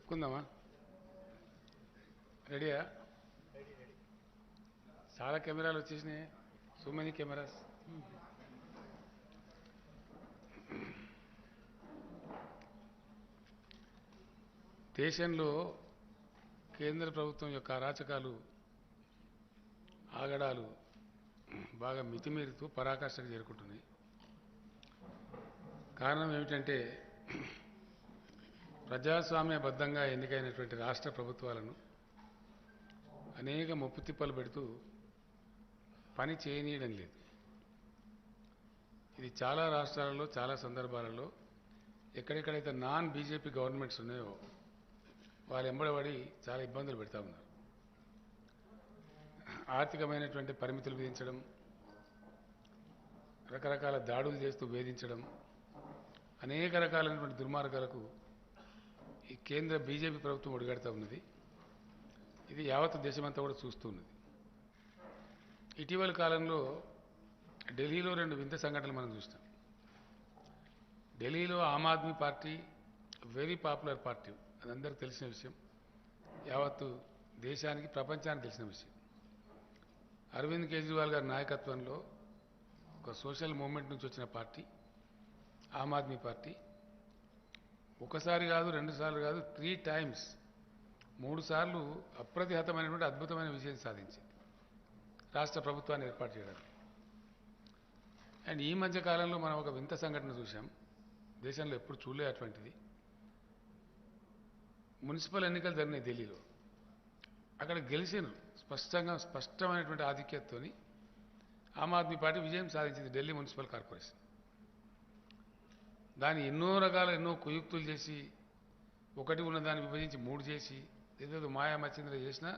చెప్పుకుందామా? రెడీయా? చాలా కెమెరాలు వచ్చేసినాయి. So many cameras. దేశంలో కేంద్ర ప్రభుత్వం యొక్క అరాచకాలు ఆగడాలు బాగా మితిమీరుతూ పరాకాష్ఠకు చేరుకుంటున్నాయి. కారణం ఏమిటంటే ప్రజాస్వామ్యబద్ధంగా ఎన్నికైనటువంటి రాష్ట్ర ప్రభుత్వాలను అనేక ముప్పు తిప్పలు పెడుతూ పని చేయనీయడం లేదు. ఇది చాలా రాష్ట్రాలలో చాలా సందర్భాలలో ఎక్కడెక్కడైతే నాన్ బీజేపీ గవర్నమెంట్స్ ఉన్నాయో వాళ్ళు ఎంబడబడి చాలా ఇబ్బందులు పెడతా ఉన్నారు. ఆర్థికమైనటువంటి పరిమితులు విధించడం, రకరకాల దాడులు చేస్తూ వేధించడం, అనేక రకాలైనటువంటి దుర్మార్గాలకు ఈ కేంద్ర బీజేపీ ప్రభుత్వం ఒడిగడుతూ ఉన్నది. ఇది యావత్ దేశమంతా కూడా చూస్తున్నది. ఇటీవల కాలంలో ఢిల్లీలో 2 వింత సంఘటనలు మనం చూస్తాం. ఢిల్లీలో Aam Aadmi Party very popular party, అది అందరికీ తెలిసిన విషయం, యావత్తు దేశానికి ప్రపంచానికి తెలిసిన విషయం. అరవింద్ కేజ్రీవాల్ గారి నాయకత్వంలో ఒక సోషల్ మూవ్మెంట్ నుంచి వచ్చిన పార్టీ ఆమ్ ఆద్మీ పార్టీ ఒకసారి కాదు, 2 సార్లు కాదు, 3 టైమ్స్ 3 సార్లు అప్రతిహతమైనటువంటి అద్భుతమైన విజయం సాధించింది రాష్ట్ర ప్రభుత్వాన్ని ఏర్పాటు చేయడానికి. అండ్ ఈ మధ్య కాలంలో మనం ఒక వింత సంఘటన చూసాం, దేశంలో ఎప్పుడు చూడలే అటువంటిది. మున్సిపల్ ఎన్నికలు జరిగినాయి ఢిల్లీలో. అక్కడ గెలిచిన స్పష్టమైనటువంటి ఆధిక్యతతో ఆమ్ ఆద్మీ పార్టీ విజయం సాధించింది ఢిల్లీ మున్సిపల్ కార్పొరేషన్. దాన్ని ఎన్నో కుయుక్తులు చేసి, ఒకటి ఉన్న దాన్ని విభజించి 3 చేసి, ఏదేదో మాయామచ్చింద్ర చేసినా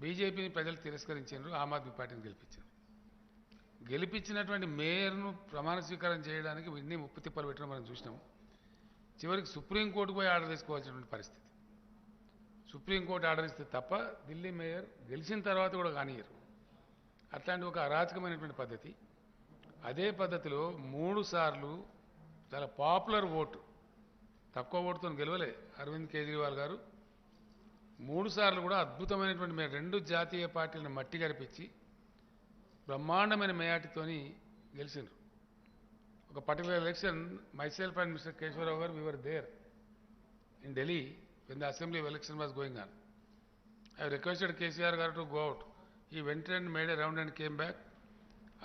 బీజేపీని ప్రజలు తిరస్కరించారు, ఆమ్ ఆద్మీ పార్టీని గెలిపించారు. గెలిపించినటువంటి మేయర్ను ప్రమాణ స్వీకారం చేయడానికి ఇన్ని ముప్పు తిప్పలు పెట్టడం మనం చూసినాం. చివరికి సుప్రీంకోర్టుకు పోయి ఆర్డర్ తీసుకోవాల్సినటువంటి పరిస్థితి. సుప్రీంకోర్టు ఆర్డర్ ఇస్తే తప్ప ఢిల్లీ మేయర్ గెలిచిన తర్వాత కూడా కానియరు. అట్లాంటి ఒక అరాచకమైనటువంటి పద్ధతి. అదే పద్ధతిలో 3 సార్లు చాలా పాపులర్ ఓటు, తక్కువ ఓటుతో గెలవలే అరవింద్ కేజ్రీవాల్ గారు. 3 సార్లు కూడా అద్భుతమైనటువంటి 2 జాతీయ పార్టీలను మట్టి గరిపించి బ్రహ్మాండమైన మేయాటితోని గెలిచిండ్రు. ఒక particular election myself and Mr. Keshwar Rao, we were there in Delhi when the assembly election was going on. I requested KCR garu to go out. He went and made a round and came back.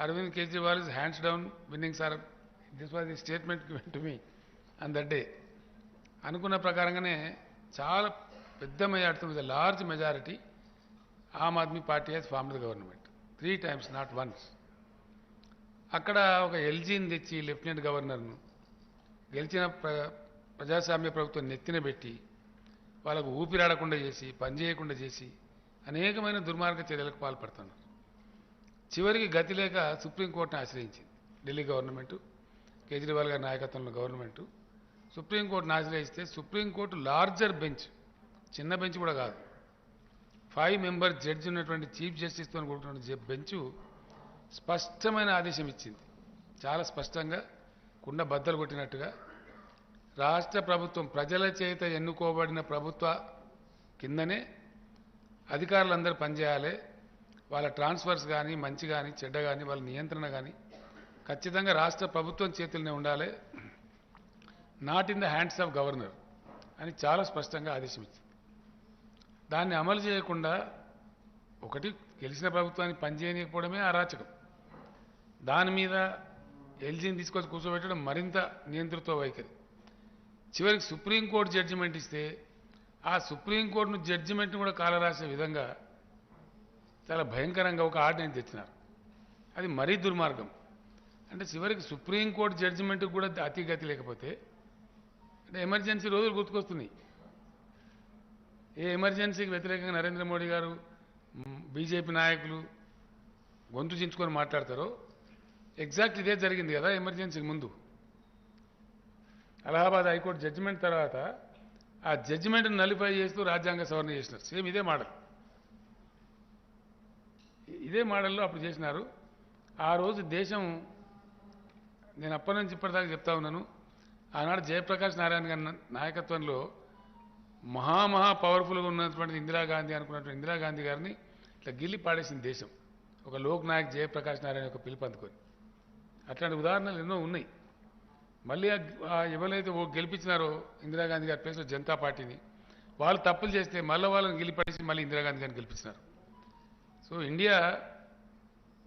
Arvind Kejriwal is hands down winning, sir. This was the statement given to me on that day. అనుకున్న ప్రకారంగానే చాలా పెద్ద మెజార్టీతో, with large majority, Aam Aadmi Party has formed the government 3 times, not once. అక్కడ ఒక ఎల్జీని తెచ్చి lieutenant గవర్నర్ను గెలిచిన ప్రజాస్వామ్య ప్రభుత్వం నెత్తిన పెట్టి వాళ్ళకు ఊపిరాడకుండా చేసి, పనిచేయకుండా చేసి అనేకమైన దుర్మార్గ చర్యలకు పాల్పడుతున్నారు. చివరికి గతి లేక సుప్రీంకోర్టును ఆశ్రయించింది ఢిల్లీ గవర్నమెంటు, కేజ్రీవాల్ గారి నాయకత్వంలో గవర్నమెంటు. సుప్రీంకోర్టును ఆశ్రయిస్తే సుప్రీంకోర్టు లార్జర్ బెంచ్, చిన్న బెంచ్ కూడా కాదు, 5 మెంబర్ జడ్జి ఉన్నటువంటి చీఫ్ జస్టిస్తో కూడుకున్న బెంచు స్పష్టమైన ఆదేశం ఇచ్చింది. చాలా స్పష్టంగా కుండ బద్దలు కొట్టినట్టుగా రాష్ట్ర ప్రభుత్వం ప్రజల చేత ఎన్నుకోబడిన ప్రభుత్వ కిందనే అధికారులందరూ పనిచేయాలి. వాళ్ళ ట్రాన్స్ఫర్స్ కానీ, మంచి కానీ, చెడ్డ కానీ, వాళ్ళ నియంత్రణ కానీ ఖచ్చితంగా రాష్ట్ర ప్రభుత్వం చేతుల్లోనే ఉండాలి, not in the hands of governor అని చాలా స్పష్టంగా ఆదేశం ఇచ్చింది. దాన్ని అమలు చేయకుండా ఒకటి గెలిచిన ప్రభుత్వాన్ని పనిచేయకపోవడమే అరాచకం. దాని మీద ఎల్జీని తీసుకొచ్చి కూర్చోబెట్టడం మరింత నియంతృత్వ వైఖరి. చివరికి సుప్రీంకోర్టు జడ్జిమెంట్ ఇస్తే ఆ సుప్రీంకోర్టును జడ్జిమెంట్ను కూడా కాలరాసే విధంగా చాలా భయంకరంగా ఒక ఆర్డినెన్స్ తెచ్చినారు. అది మరీ దుర్మార్గం. అంటే చివరికి సుప్రీంకోర్టు జడ్జిమెంట్కి కూడా అతిగతి లేకపోతే అంటే ఎమర్జెన్సీ రోజులు గుర్తుకొస్తున్నాయి. ఏ ఎమర్జెన్సీకి వ్యతిరేకంగా నరేంద్ర మోడీ గారు, బీజేపీ నాయకులు గొంతు చించుకొని మాట్లాడతారో ఎగ్జాక్ట్ ఇదే జరిగింది కదా ఎమర్జెన్సీకి ముందు. అలహాబాద్ హైకోర్టు జడ్జిమెంట్ తర్వాత ఆ జడ్జిమెంట్ను నలిఫై చేస్తూ రాజ్యాంగ సవరణ చేసినారు. సేమ్ ఇదే మోడల్, ఇదే మోడల్లో అప్పుడు చేసినారు. ఆ రోజు దేశం, నేను అప్పటి నుంచి ఇప్పటిదాకా చెప్తా ఉన్నాను, ఆనాడు జయప్రకాష్ నారాయణ గారి నాయకత్వంలో మహా పవర్ఫుల్గా ఉన్నటువంటి ఇందిరాగాంధీ అనుకున్నటువంటి ఇందిరాగాంధీ గారిని ఇట్లా గిల్లి పాడేసింది దేశం, ఒక లోక్ నాయక్ జయప్రకాష్ నారాయణ యొక్క పిలుపు అందుకొని. అట్లాంటి ఉదాహరణలు ఎన్నో ఉన్నాయి. మళ్ళీ ఎవరైతే గెలిపించినారో ఇందిరాగాంధీ గారి ప్లేస్లో జనతా పార్టీని, వాళ్ళు తప్పులు చేస్తే మళ్ళీ వాళ్ళని గెలిపేసి మళ్ళీ ఇందిరాగాంధీ గారిని గెలిపించినారు. So India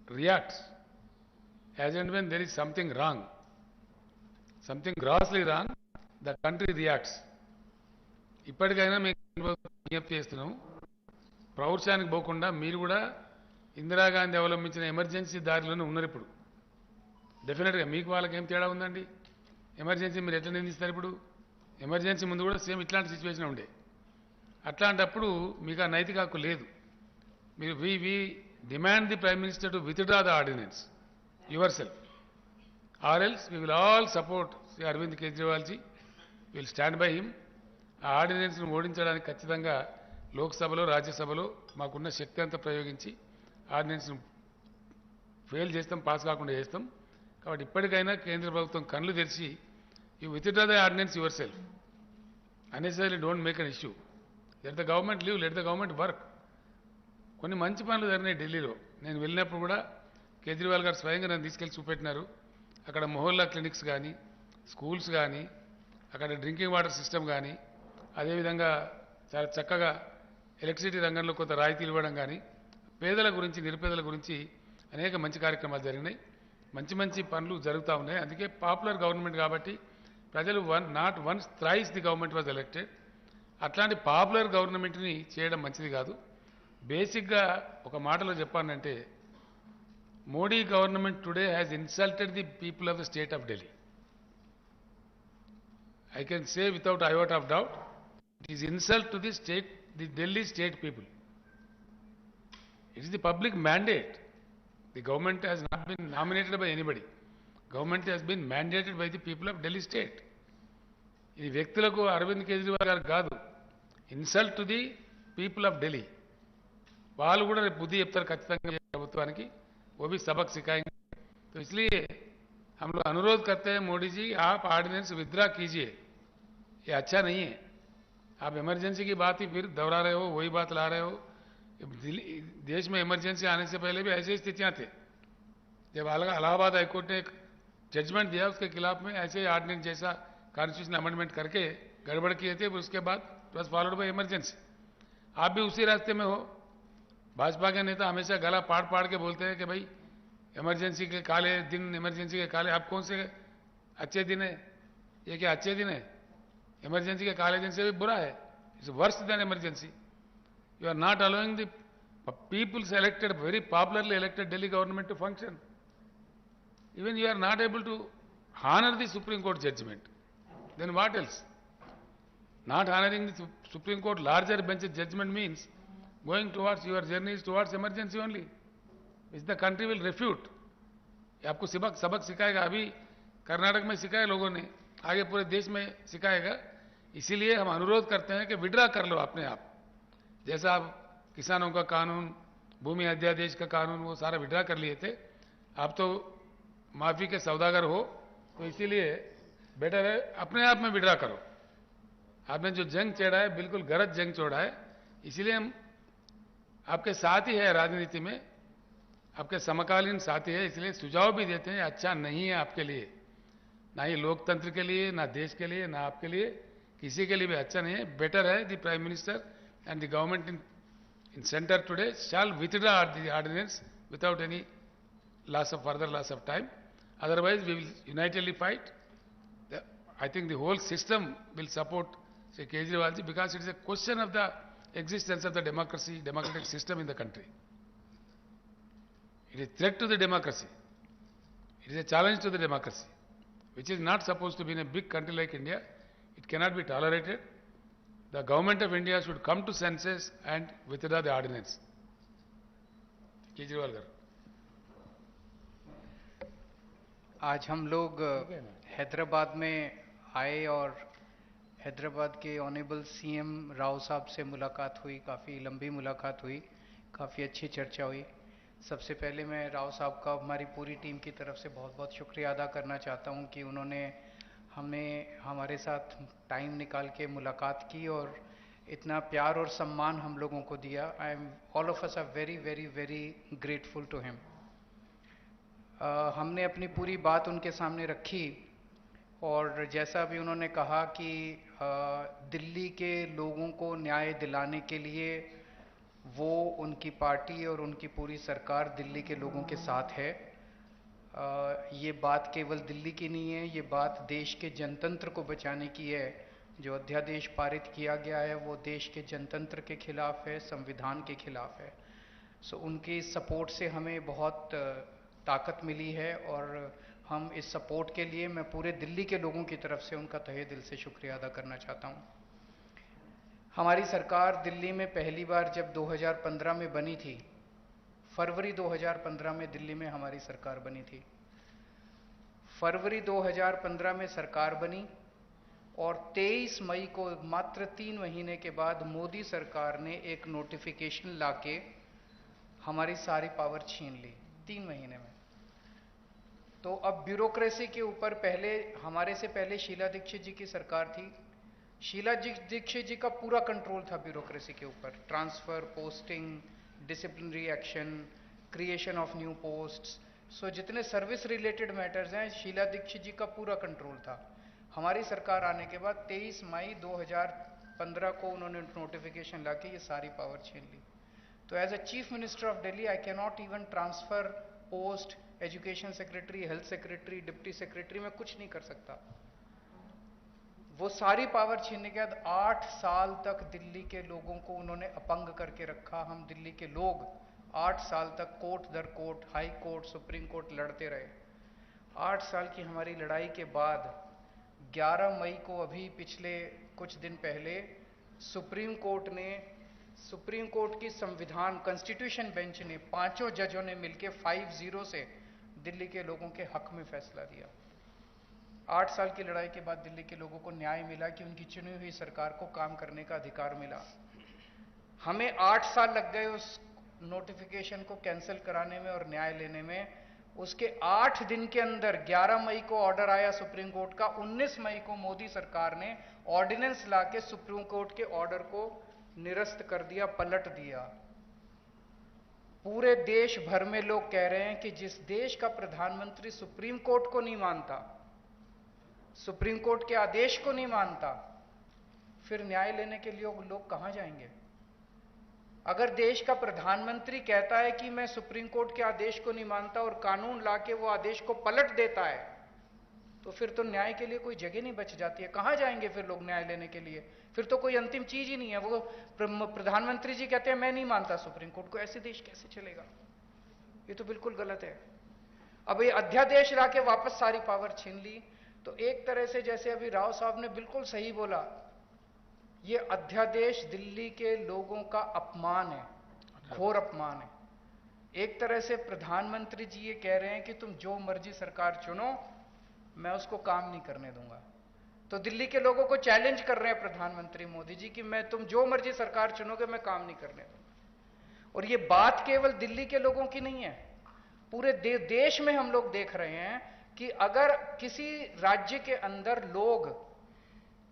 reacts as and when there is something wrong, something grossly wrong, the country reacts. ఇప్పటికైనా మీకు విజ్ఞప్తి చేస్తున్నాం, ప్రౌఢశానికి పోకుండా మీరు కూడా ఇందిరాగాంధీ అవలంబించిన ఎమర్జెన్సీ దారిలోనే ఉన్నారు. ఇప్పుడు డెఫినెట్గా మీకు వాళ్ళకి ఏం తేడా ఉందండి? ఎమర్జెన్సీ మీరు ఎట్లా నిందిస్తారు? ఇప్పుడు ఎమర్జెన్సీ ముందు కూడా సేమ్ ఇట్లాంటి సిచ్యువేషన్ ఉండే. అట్లాంటప్పుడు మీకు ఆ నైతిక హక్కు లేదు. మీరు we demand the prime minister to withdraw the ordinance your self, or else we will all support Shri Arvind కేజ్రీవాల్జీ, will stand by him. ఆ ఆర్డినెన్స్ను ఓడించడానికి ఖచ్చితంగా లోక్సభలో రాజ్యసభలో మాకున్న శక్తి అంతా ప్రయోగించి ఆర్డినెన్స్ను ఫెయిల్ చేస్తాం, పాస్ కాకుండా చేస్తాం. కాబట్టి ఇప్పటికైనా కేంద్ర ప్రభుత్వం కళ్ళు తెరిచి you withdraw the ordinance yourself, unnecessary don't make an issue. Let the government leave, let the government work. కొన్ని మంచి పనులు జరిగినాయి ఢిల్లీలో. నేను వెళ్ళినప్పుడు కూడా కేజ్రీవాల్ గారు స్వయంగా నన్ను తీసుకెళ్లి చూపెట్టినారు. అక్కడ మొహల్లా క్లినిక్స్ కానీ, స్కూల్స్ కానీ, అక్కడ డ్రింకింగ్ వాటర్ సిస్టమ్ కానీ, అదేవిధంగా చాలా చక్కగా ఎలక్ట్రిసిటీ రంగంలో కొంత రాయితీలు ఇవ్వడం కానీ, పేదల గురించి నిరుపేదల గురించి అనేక మంచి కార్యక్రమాలు జరిగినాయి. మంచి పనులు జరుగుతూ ఉన్నాయి. అందుకే పాపులర్ గవర్నమెంట్ కాబట్టి ప్రజలు not once thrice the government was elected. అట్లాంటి పాపులర్ గవర్నమెంట్ని చేయడం మంచిది కాదు. బేసిక్గా ఒక మాటలో చెప్పానంటే, Modi government today has insulted the people of the state of Delhi. I can say without iota of doubt, it is insult to the state, the Delhi state people. It is the public mandate. The government has not been nominated by anybody. Government has been mandated by the people of Delhi state. ఇది వ్యక్తులకు అరవింద్ కేజ్రీవాల్ గారు కాదు, insult to the people of Delhi. వాళ్ళు కూడా రేపు బుద్ధి చెప్తారు ఖచ్చితంగా ప్రభుత్వానికి. वो भी सबक सिखाएंगे. तो इसलिए हम लोग अनुरोध करते हैं, मोदी जी आप ऑर्डिनेंस विथड्रा कीजिए, ये अच्छा नहीं है. आप इमरजेंसी की बात ही फिर दोहरा रहे हो, वही बात ला रहे हो. देश में इमरजेंसी आने से पहले भी ऐसी स्थितियां थे. जब इलाहाबाद हाईकोर्ट ने एक जजमेंट दिया उसके खिलाफ में ऐसे ऑर्डिनेंस जैसा कॉन्स्टिट्यूशन अमेंडमेंट करके गड़बड़ किए थे, उसके बाद it was followed by emergency. आप भी उसी रास्ते में हो. भाजपा के नेता हमेशा गला पाड़ के बोलते हैं कि भाई इमरजेंसी के काले दिन, इमरजेंसी के काले. आप कौन से अच्छे दिन है? ये क्या अच्छे दिन है? इमरजेंसी के काले दिन से भी बुरा है. It's worse than emergency. You are not allowing the peoples elected, very popularly elected Delhi government to function. Even you are not able to honor the Supreme Court judgment. Then what else? Not honoring the Supreme Court larger bench judgment means going towards your journeys towards emergency only, which the country will refute. ये आपको सबक सिखाएगा. अभी कर्नाटक में सिखाया लोगों ने, आगे पूरे देश में सिखाएगा. इसीलिए हम अनुरोध करते हैं कि विड्रा कर लो अपने आप. जैसा आप किसानों का कानून, भूमि अध्यादेश का कानून, वो सारा विड्रा कर लिए थे. आप तो माफी के सौदागर हो, तो इसीलिए बेटर है अपने आप में विड्रा करो. आपने जो जंग छेड़ा है बिल्कुल गलत जंग छोड़ा है. इसीलिए हम आपके साथ ही है, राजनीति में आपके समकालीन साथी है. इसलिए सुझाव भी देते हैं अच्छा नहीं है आपके लिए, ना ही लोकतंत्र के लिए, ना देश के लिए, ना आपके लिए, किसी के लिए भी अच्छा नहीं है. बेटर है the prime minister and the government in center today shall withdraw the ordinance without any further loss of time. Otherwise we will unitedly fight. I think the whole system will support Sri Kejriwal ji, because it is a question of the existence of the democratic system in the country. It is a threat to the democracy. It is a challenge to the democracy, which is not supposed to be in a big country like India. It cannot be tolerated. The government of India should come to senses and withdraw the ordinance. Kejriwal गाరు. आज हम लोग हैदराबाद में आए और हैदराबाद के honourable CM Rao साहब से मुलाकात हुई. काफ़ी लंबी मुलाकात हुई, काफ़ी अच्छी चर्चा हुई. सबसे पहले मैं राव साहब का हमारी पूरी टीम की तरफ से बहुत बहुत शुक्रिया अदा करना चाहता हूं कि उन्होंने हमें हमारे साथ टाइम निकाल के मुलाकात की और इतना प्यार और सम्मान हम लोगों को दिया। I am all of us are very very very grateful to him. हमने अपनी पूरी बात उनके सामने रखी और जैसा भी उन्होंने कहा कि दिल्ली के लोगों को न्याय दिलाने के लिए वो, उनकी पार्टी और उनकी पूरी सरकार दिल्ली के लोगों के साथ है। ये बात केवल दिल्ली की नहीं है, ये बात देश के जनतंत्र को बचाने की है। जो अध्यादेश पारित किया गया है वो देश के जनतंत्र के खिलाफ है, संविधान के खिलाफ है। सो उनकी सपोर्ट से हमें बहुत ताकत मिली है और हम इस सपोर्ट के लिए मैं पूरे दिल्ली के लोगों की तरफ से उनका तहे दिल से शुक्रिया अदा करना चाहता हूँ। हमारी सरकार दिल्ली में पहली बार जब 2015 में बनी थी, फरवरी 2015 में दिल्ली में हमारी सरकार बनी थी। फरवरी 2015 में सरकार बनी और 23 मई को, मात्र 3 महीने के बाद, मोदी सरकार ने एक नोटिफिकेशन लाके हमारी सारी पावर छीन ली 3 महीने में। तो अब ब्यूरोक्रेसी के ऊपर, पहले हमारे से पहले शीला दीक्षित जी की सरकार थी। शीला दीक्षित जी का पूरा कंट्रोल था ब्यूरोक्रेसी के ऊपर, transfer, posting, disciplinary action, creation of new posts. So जितने सर्विस रिलेटेड मैटर्स हैं, शीला दीक्षित जी का पूरा कंट्रोल था। हमारी सरकार आने के बाद 23 मई 2015 को उन्होंने नोटिफिकेशन लाके ये सारी पावर छीन ली। तो as a chief minister of Delhi I can not even transfer post, education secretary, health secretary, deputy secretary, मैं कुछ नहीं कर सकता। वो सारी पावर छीनने के बाद 8 साल तक दिल्ली के लोगों को उन्होंने अपंग करके रखा। हम दिल्ली के लोग 8 साल तक कोर्ट दर court, high court, supreme court लड़ते रहे। 8 साल की हमारी लड़ाई के बाद 11 मई को, अभी पिछले कुछ दिन पहले, सुप्रीम कोर्ट की संविधान कॉन्स्टिट्यूशन बेंच ने, 5 जजों ने मिलकर 5-0 से दिल्ली के लोगों के हक में फैसला दिया। 8 साल की लड़ाई के बाद दिल्ली के लोगों को न्याय मिला कि उनकी चुनी हुई सरकार को काम करने का अधिकार मिला। हमें 8 साल लग गए उस नोटिफिकेशन को कैंसिल कराने में और न्याय लेने में। उसके 8 दिन के अंदर 11 मई को ऑर्डर आया सुप्रीम कोर्ट का। 19 मई को मोदी सरकार ने ऑर्डिनेंस लाके सुप्रीम कोर्ट के ऑर्डर को निरस्त कर दिया, पलट दिया। पूरे देश भर में लोग कह रहे हैं कि जिस देश का प्रधानमंत्री सुप्रीम कोर्ट को नहीं मानता, सुप्रीम कोर्ट के आदेश को नहीं मानता, फिर न्याय लेने के लिए लोग कहां जाएंगे? अगर देश का प्रधानमंत्री कहता है कि मैं सुप्रीम कोर्ट के आदेश को नहीं मानता और कानून लाके वो आदेश को पलट देता है, तो फिर तो न्याय के लिए कोई जगह नहीं बच जाती है। कहां जाएंगे फिर लोग न्याय लेने के लिए? फिर तो कोई अंतिम चीज ही नहीं है। वो प्रधानमंत्री जी कहते हैं मैं नहीं मानता सुप्रीम कोर्ट को, ऐसे देश कैसे चलेगा? ये तो बिल्कुल गलत है। अब ये अध्यादेश लाके वापस सारी पावर छीन ली। तो एक तरह से, जैसे अभी राव साहब ने बिल्कुल सही बोला, ये अध्यादेश दिल्ली के लोगों का अपमान है, घोर अपमान है। एक तरह से प्रधानमंत्री जी ये कह रहे हैं कि तुम जो मर्जी सरकार चुनो, मैं उसको काम नहीं करने दूंगा। तो दिल्ली के लोगों को चैलेंज कर रहे हैं प्रधानमंत्री मोदी जी कि तुम जो मर्जी सरकार चुनोगे, मैं काम नहीं करने दूंगा। और ये बात केवल दिल्ली के लोगों की नहीं है, पूरे देश में हम लोग देख रहे हैं कि अगर किसी राज्य के अंदर लोग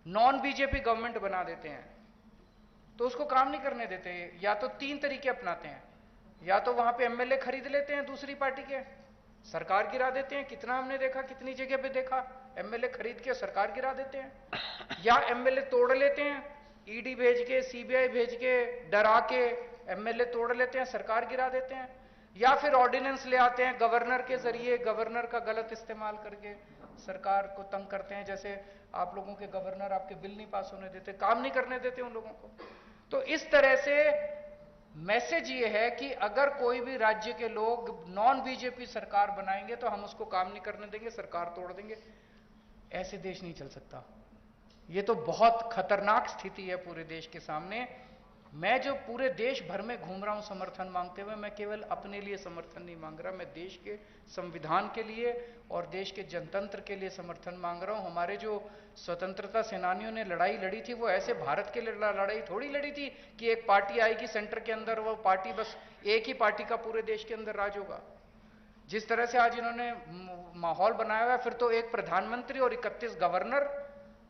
नॉन बीजेपी गवर्नमेंट बना देते हैं तो उसको काम नहीं करने देते। या तो 3 तरीके अपनाते हैं, या तो वहां पे एमएलए खरीद लेते हैं दूसरी पार्टी के, सरकार गिरा देते हैं। कितना हमने देखा, कितनी जगह पे देखा, एमएलए खरीद के सरकार गिरा देते हैं। या एमएलए तोड़ लेते हैं, ईडी भेज के, सीबीआई भेज के, डरा के एमएलए तोड़ लेते हैं, सरकार गिरा देते हैं। या फिर ऑर्डिनेंस ले आते हैं गवर्नर के जरिए, गवर्नर का गलत इस्तेमाल करके सरकार को तंग करते हैं। जैसे आप लोगों के गवर्नर आपके बिल नहीं पास होने देते, काम नहीं करने देते उन लोगों को। तो इस तरह से मैसेज ये है कि अगर कोई भी राज्य के लोग नॉन बीजेपी सरकार बनाएंगे तो हम उसको काम नहीं करने देंगे, सरकार तोड़ देंगे। ऐसे देश नहीं चल सकता। ये तो बहुत खतरनाक स्थिति है पूरे देश के सामने। मैं जो पूरे देश भर में घूम रहा हूं समर्थन मांगते हुए, मैं केवल अपने लिए समर्थन नहीं मांग रहा, मैं देश के संविधान के लिए और देश के जनतंत्र के लिए समर्थन मांग रहा हूं। हमारे जो स्वतंत्रता सेनानियों ने लड़ाई लड़ी थी, वो ऐसे भारत के लिए लड़ाई थोड़ी लड़ी थी कि एक पार्टी आएगी सेंटर के अंदर, वो पार्टी बस एक ही पार्टी का पूरे देश के अंदर राज होगा। जिस तरह से आज इन्होंने माहौल बनाया हुआ है, फिर तो एक प्रधानमंत्री और 31 गवर्नर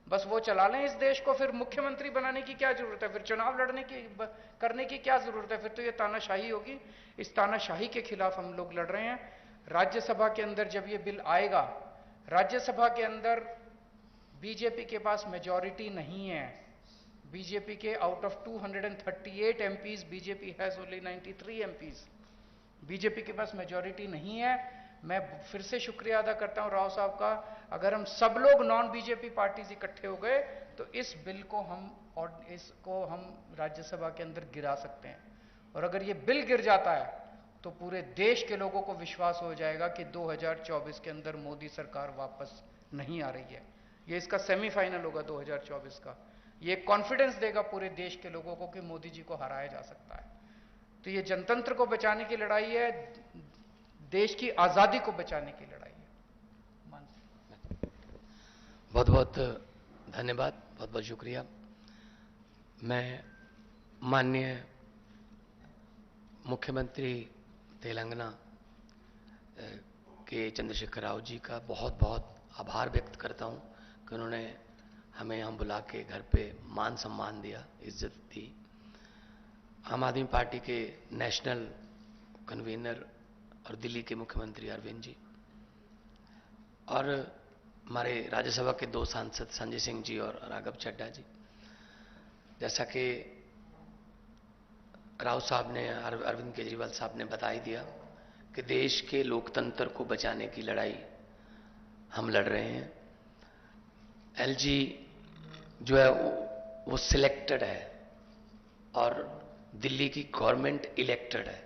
बस वो चला लें इस देश को, फिर मुख्यमंत्री बनाने की क्या जरूरत है, फिर चुनाव लड़ने की करने की क्या जरूरत है, फिर तो ये तानाशाही होगी। इस तानाशाही के खिलाफ हम लोग लड़ रहे हैं। राज्यसभा के अंदर जब ये बिल आएगा, राज्यसभा के अंदर बीजेपी के पास मेजॉरिटी नहीं है। बीजेपी के out of 238 MPs, BJP has only 93 MPs. BJP के पास मेजॉरिटी नहीं है। मैं फिर से शुक्रिया अदा करता हूं राव साहब का। अगर हम सब लोग नॉन बीजेपी पार्टीज इकट्ठे हो गए तो इस बिल को हम राज्यसभा के अंदर गिरा सकते हैं। और अगर ये बिल गिर जाता है तो पूरे देश के लोगों को विश्वास हो जाएगा कि 2024 के अंदर मोदी सरकार वापस नहीं आ रही है। ये इसका सेमीफाइनल होगा 2024 का। ये कॉन्फिडेंस देगा पूरे देश के लोगों को कि मोदी जी को हराया जा सकता है। तो ये जनतंत्र को बचाने की लड़ाई है, देश की आजादी को बचाने की लड़ाई है। बहुत बहुत धन्यवाद, बहुत बहुत शुक्रिया। मैं माननीय मुख्यमंत्री तेलंगाना के चंद्रशेखर राव जी का बहुत बहुत आभार व्यक्त करता हूं कि उन्होंने हमें यहाँ बुला के घर पे मान सम्मान दिया, इज्जत दी। आम आदमी पार्टी के नेशनल कन्वीनर और दिल्ली के मुख्यमंत्री अरविंद जी और हमारे राज्यसभा के 2 सांसद संजय सिंह जी और राघव चड्ढा जी, जैसा कि राव साहब ने, अरविंद केजरीवाल साहब ने बता ही दिया कि देश के लोकतंत्र को बचाने की लड़ाई हम लड़ रहे हैं। एलजी जो है वो सिलेक्टेड है और दिल्ली की गवर्नमेंट इलेक्टेड है।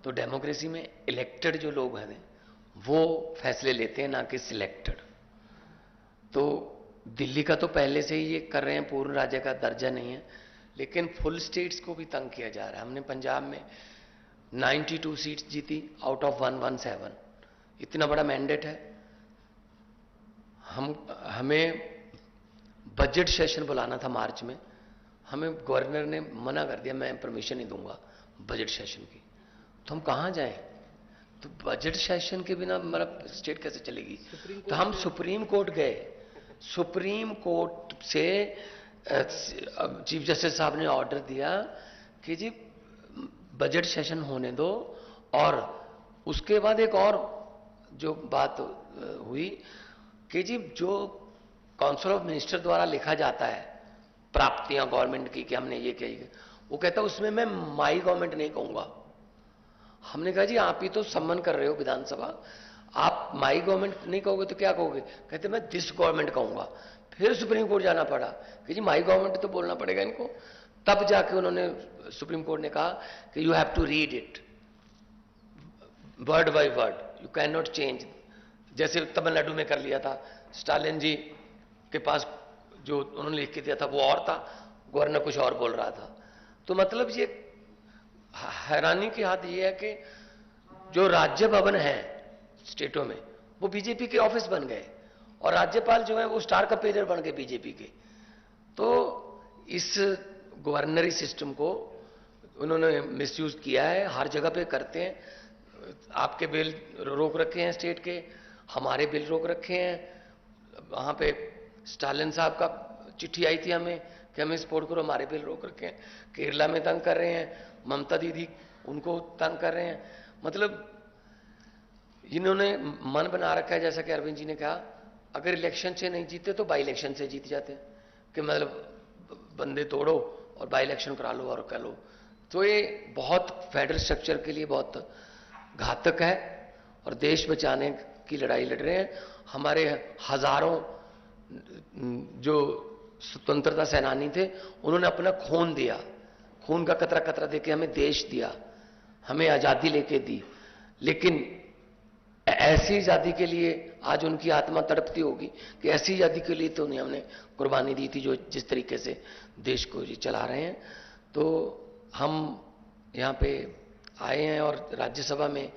तो डेमोक्रेसी में इलेक्टेड जो लोग हैं वो फैसले लेते हैं, ना कि सिलेक्टेड। तो दिल्ली का तो पहले से ही ये कर रहे हैं, पूर्ण राज्य का दर्जा नहीं है, लेकिन फुल स्टेट्स को भी तंग किया जा रहा है। हमने पंजाब में 92 सीट्स जीती आउट ऑफ 117। इतना बड़ा मैंडेट है। हमें बजट सेशन बुलाना था मार्च में, हमें गवर्नर ने मना कर दिया, मैं परमिशन नहीं दूंगा बजट सेशन की। तो हम कहां जाएं? तो बजट सेशन के बिना मतलब स्टेट कैसे चलेगी? तो हम सुप्रीम कोर्ट गए। सुप्रीम कोर्ट से चीफ जस्टिस साहब ने ऑर्डर दिया कि जी बजट सेशन होने दो। और उसके बाद एक और जो बात हुई कि जी जो काउंसिल ऑफ मिनिस्टर द्वारा लिखा जाता है प्राप्तियां गवर्नमेंट की कि हमने ये किया, वो कहता है उसमें मैं माई गवर्नमेंट नहीं कहूंगा। हमने कहा जी आप ही तो सम्मान कर रहे हो विधानसभा, आप माई गवर्नमेंट नहीं कहोगे तो क्या कहोगे? कहते मैं दिस गवर्नमेंट कहूंगा। फिर सुप्रीम कोर्ट जाना पड़ा कि जी माई गवर्नमेंट तो बोलना पड़ेगा इनको। तब जाके उन्होंने, सुप्रीम कोर्ट ने कहा कि you have to read it word by word, you can not change. जैसे तमिलनाडु में कर लिया था, स्टालिन जी के पास जो उन्होंने लिख के दिया था वो और था, गवर्नर कुछ और बोल रहा था। तो मतलब ये हैरानी की हद ये है कि जो राज्य भवन है स्टेटों में वो बीजेपी के ऑफिस बन गए और राज्यपाल जो है वो स्टार कंपेनियर बन गए बीजेपी के। तो इस गवर्नरी सिस्टम को उन्होंने मिसयूज किया है, हर जगह पे करते हैं। आपके बिल रोक रखे हैं स्टेट के, हमारे बिल रोक रखे हैं। वहां पे स्टालिन साहब का चिट्ठी आई थी हमें कि हमें सपोर्ट करो, हमारे बिल रोक रखे हैं। केरला में तंग कर रहे हैं, ममता दीदी उनको तंग कर रहे हैं। मतलब इन्होंने मन बना रखा है, जैसा कि अरविंद जी ने कहा, अगर इलेक्शन से नहीं जीते तो बाई इलेक्शन से जीत जाते हैं कि मतलब बंदे तोड़ो और बाई इलेक्शन करा लो और कर लो। तो ये बहुत फेडरल स्ट्रक्चर के लिए बहुत घातक है और देश बचाने की लड़ाई लड़ रहे हैं। हमारे हजारों जो स्वतंत्रता सेनानी थे उन्होंने अपना खून दिया, खून का कतरा कतरा देके हमें देश दिया, हमें आजादी लेके दी। लेकिन ऐसी आजादी के लिए आज उनकी आत्मा तड़पती होगी कि ऐसी आजादी के लिए तो नहीं हमने कुर्बानी दी थी जो जिस तरीके से देश को ये चला रहे हैं। तो हम यहाँ पे आए हैं और राज्यसभा में,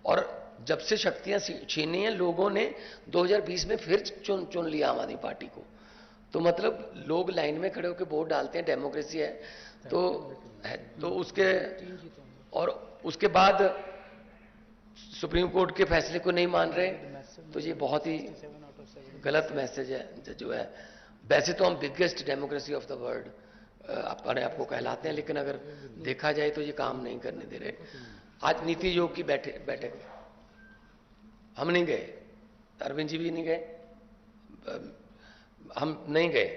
और जब से शक्तियां छीनी हैं लोगों ने 2020 में फिर चुन लिया आम आदमी पार्टी को। तो मतलब लोग लाइन में खड़े होकर वोट डालते हैं, डेमोक्रेसी है। तो उसके और उसके बाद सुप्रीम कोर्ट के फैसले को नहीं मान रहे, तो ये बहुत ही गलत मैसेज है जो है वैसे तो हम biggest democracy of the world अपने आप को कहलाते हैं, लेकिन अगर देखा जाए तो ये काम नहीं करने दे रहे। आज नीति आयोग की बैठक हम नहीं गए, अरविंद जी भी नहीं गए, हम नहीं गए।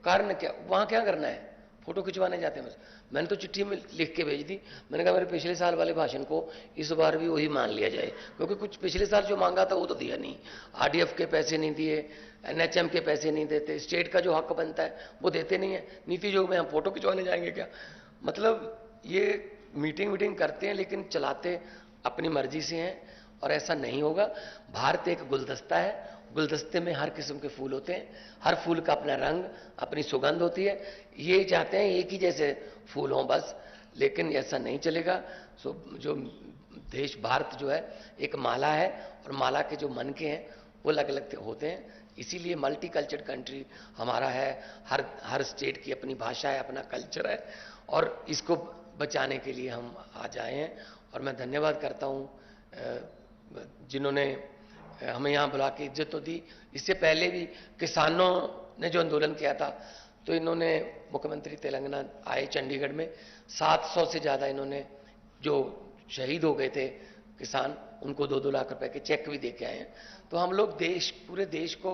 कारण क्या, वहां क्या करना है, फोटो खिंचवाने जाते हैं बस। मैंने तो चिट्ठी में लिख के भेज दी, मैंने कहा मेरे पिछले साल वाले भाषण को इस बार भी वही मान लिया जाए, क्योंकि कुछ पिछले साल जो मांगा था वो तो दिया नहीं। आरडीएफ के पैसे नहीं दिए, एनएचएम के पैसे नहीं देते, स्टेट का जो हक बनता है वो देते नहीं है। नीति आयोग में हम फोटो खिंचवाने जाएंगे क्या? मतलब ये मीटिंग करते हैं लेकिन चलाते अपनी मर्जी से हैं, और ऐसा नहीं होगा। भारत एक गुलदस्ता है, गुलदस्ते में हर किस्म के फूल होते हैं, हर फूल का अपना रंग, अपनी सुगंध होती है। ये चाहते हैं एक ही जैसे फूल हों बस, लेकिन ऐसा नहीं चलेगा। सो जो देश भारत जो है एक माला है, और माला के जो मन के हैं वो अलग अलग होते हैं। इसीलिए मल्टी कल्चर्ड कंट्री हमारा है, हर स्टेट की अपनी भाषा है, अपना कल्चर है, और इसको बचाने के लिए हम आज आए हैं। और मैं धन्यवाद करता हूँ जिन्होंने हमें यहाँ बुला के इज्जत तो दी। इससे पहले भी किसानों ने जो आंदोलन किया था, तो इन्होंने, मुख्यमंत्री तेलंगाना आए चंडीगढ़ में, 700 से ज़्यादा इन्होंने जो शहीद हो गए थे किसान, उनको 2-2 लाख रुपए के चेक भी दे के आए हैं। तो हम लोग पूरे देश को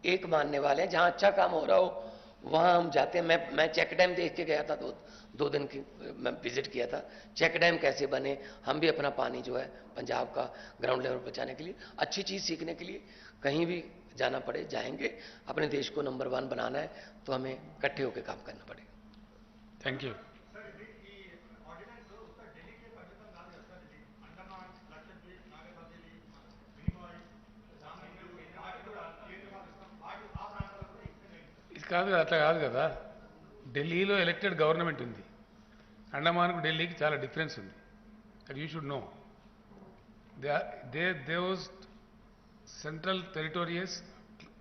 एक मानने वाले हैं। जहाँ अच्छा काम हो रहा हो वहाँ हम जाते हैं। मैं चेक डैम देख के गया था, 2 दिन की मैं विजिट किया था। चेक डैम कैसे बने, हम भी अपना पानी जो है पंजाब का ग्राउंड लेवल पर बचाने के लिए, अच्छी चीज़ सीखने के लिए कहीं भी जाना पड़े जाएंगे। अपने देश को नंबर 1 बनाना है तो हमें इकट्ठे होकर काम करना पड़ेगा। Thank you. ఇది కాదు, అట్లా కాదు కదా. ఢిల్లీలో ఎలక్టెడ్ గవర్నమెంట్ ఉంది, అండమాన్కు ఢిల్లీకి చాలా డిఫరెన్స్ ఉంది. That you should know. Those central territories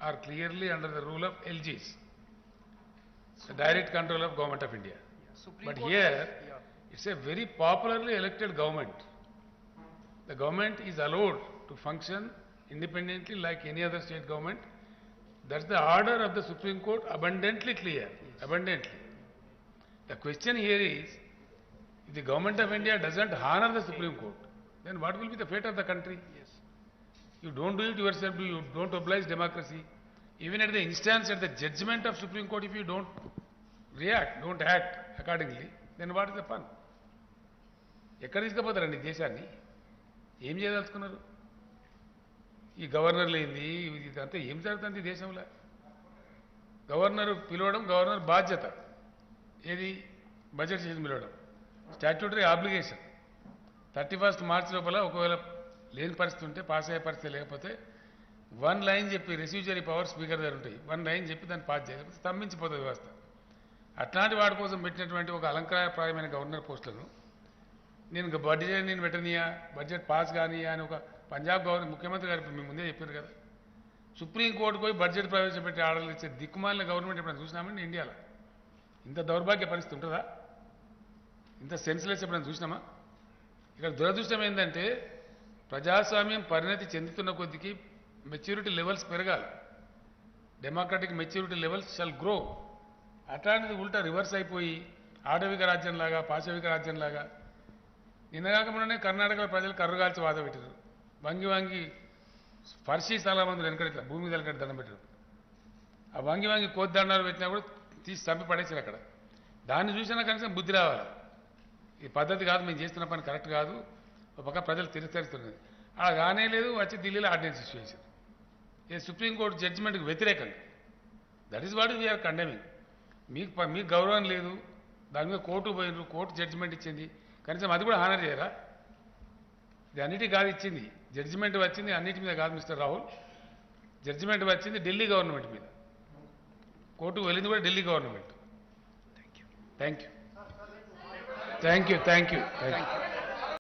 are clearly under the rule of LGs, direct control of government of India. But here, it's a very popularly elected government. The government is allowed to function independently like any other state government. That's the order of the Supreme Court, abundantly clear, abundantly. The question here is, if the government of India doesn't honor the Supreme Court, then what will be the fate of the country? You don't do it yourself, you don't oblige democracy. Even at the instance, at the judgment of Supreme Court, if you don't react, don't act accordingly, then what is the fun? ఎక్కడ తీసుకుపోతారండి దేశాన్ని? ఏం చేయదలుచుకున్నారు? ఈ గవర్నర్లు ఏంది, ఇదంతా ఏం జరుగుతుంది దేశంలో? గవర్నర్ పిలవడం గవర్నర్ బాధ్యత. ఏది? బడ్జెట్ సెషన్ పిలవడం స్టాట్యూటరీ ఆబ్లిగేషన్. 31 మార్చి లోపల ఒకవేళ లేని పరిస్థితి ఉంటే, పాస్ అయ్యే పరిస్థితి లేకపోతే 1 లైన్ చెప్పి, రెస్యూజరీ పవర్ స్పీకర్ దగ్గర ఉంటాయి, 1 లైన్ చెప్పి దాన్ని పాస్ చేయకపోతే స్తంభించిపోతుంది వ్యవస్థ. అట్లాంటి వాడి కోసం పెట్టినటువంటి ఒక అలంకారప్రాయమైన గవర్నర్ పోస్టులను నేను పెట్టనియా, బడ్జెట్ పాస్ కానియా అని ఒక పంజాబ్ ముఖ్యమంత్రి గారు మీ ముందే చెప్పారు కదా. సుప్రీంకోర్టుకు పోయి బడ్జెట్ ప్రవేశపెట్టి ఆర్డర్లు ఇచ్చే దిక్కుమాలిన గవర్నమెంట్ ఎప్పుడైనా చూసినామండి ఇండియాలో? ఇంత దౌర్భాగ్య పరిస్థితి ఉంటుందా? ఇంత సెన్స్లెస్ ఎప్పుడైనా చూసినామా? ఇక్కడ దురదృష్టం ఏంటంటే, ప్రజాస్వామ్యం పరిణతి చెందుతున్న కొద్దికి మెచ్యూరిటీ లెవెల్స్ పెరగాలి. Democratic maturity levels shall grow. అట్లాంటిది ఉల్టా రివర్స్ అయిపోయి ఆటవిక రాజ్యంలాగా, పాశవిక రాజ్యంలాగా. నిన్నగాక మొన్ననే కర్ణాటకలో ప్రజలు కర్రుగాల్చి వాద పెట్టారు. వంగి ఫర్షీ స్థలమందులు వెనకడ ఇట్లా భూమి మీద వెనకడ దండం పెట్టారు. ఆ వంగి కోద్దండాలు పెట్టినా కూడా తీసి చంపి పడేసారు అక్కడ. దాన్ని చూసినా కనీసం బుద్ధి రావాలి. ఈ పద్ధతి కాదు, మేము చేస్తున్న పని కరెక్ట్ కాదు, ఒక పక్క ప్రజలు తిరస్కరిస్తున్నది. అలా కానే లేదు, వచ్చి ఢిల్లీలో ఆర్డినెన్స్ ఇష్యూ చేశారు. ఇది సుప్రీంకోర్టు జడ్జిమెంట్కి వ్యతిరేకంగా. That is what we are condemning. మీకు గౌరవం లేదు, దాని మీద కోర్టు పోయినారు, కోర్టు జడ్జిమెంట్ ఇచ్చింది, కనీసం అది కూడా హానర్ చేయరా? ఇది అన్నిటికీ కాదు ఇచ్చింది, జడ్జిమెంట్ వచ్చింది అన్నిటి మీద కాదు మిస్టర్ రాహుల్. జడ్జిమెంట్ వచ్చింది ఢిల్లీ గవర్నమెంట్ మీద, కోర్టుకు వెళ్ళింది కూడా ఢిల్లీ గవర్నమెంట్. Thank you.